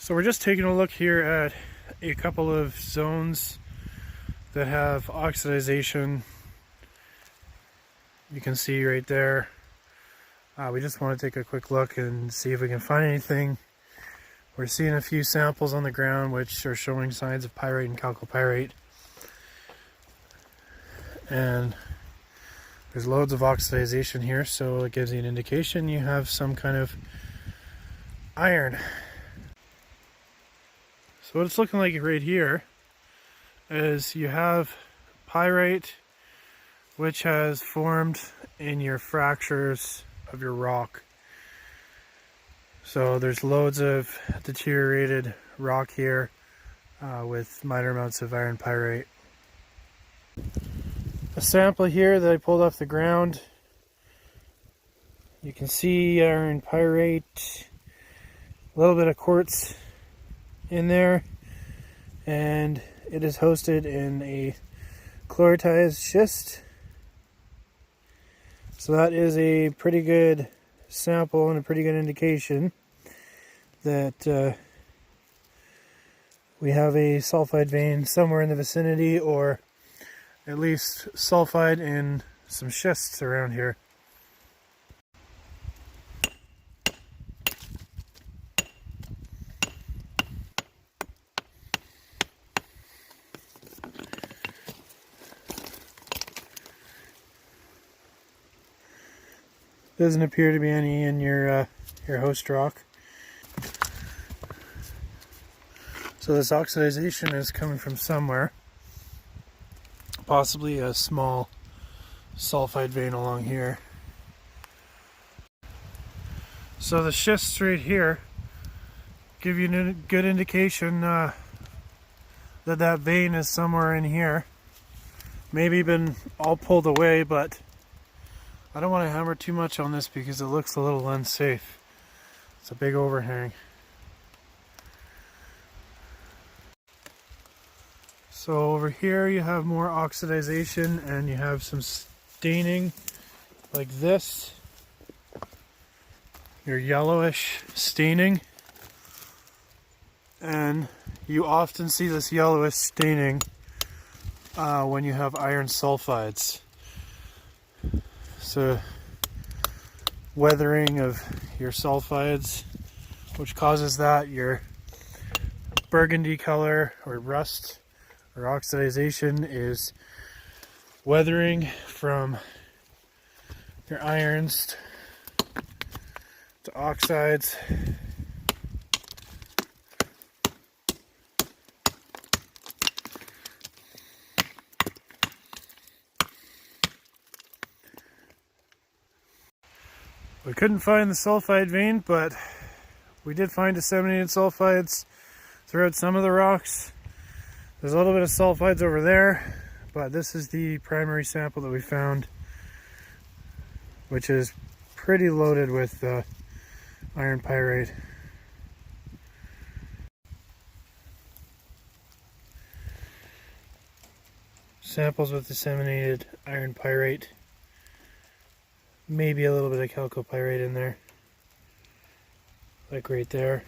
So we're just taking a look here at a couple of zones that have oxidization. You can see right there. We just want to take a quick look and see if we can find anything. We're seeing a few samples on the ground which are showing signs of pyrite and chalcopyrite. And there's loads of oxidization here, so it gives you an indication you have some kind of iron. So what it's looking like right here is you have pyrite which has formed in your fractures of your rock. So there's loads of deteriorated rock here with minor amounts of iron pyrite. A sample here that I pulled off the ground. You can see iron pyrite, a little bit of quartz in there, and it is hosted in a chloritized schist. So that is a pretty good sample and a pretty good indication that we have a sulfide vein somewhere in the vicinity, or at least sulfide in some schists around here. Doesn't appear to be any in your host rock. So this oxidization is coming from somewhere. Possibly a small sulfide vein along here. So the schists right here give you a good indication that that vein is somewhere in here. Maybe been all pulled away, but I don't want to hammer too much on this because it looks a little unsafe. It's a big overhang. So over here you have more oxidization and you have some staining like this. Your yellowish staining. And you often see this yellowish staining when you have iron sulfides. So weathering of your sulfides, which causes that, your burgundy color or rust or oxidization is weathering from your irons to oxides. We couldn't find the sulfide vein, but we did find disseminated sulfides throughout some of the rocks. There's a little bit of sulfides over there, but this is the primary sample that we found, which is pretty loaded with iron pyrite. Samples with disseminated iron pyrite. Maybe a little bit of chalcopyrite in there, like right there.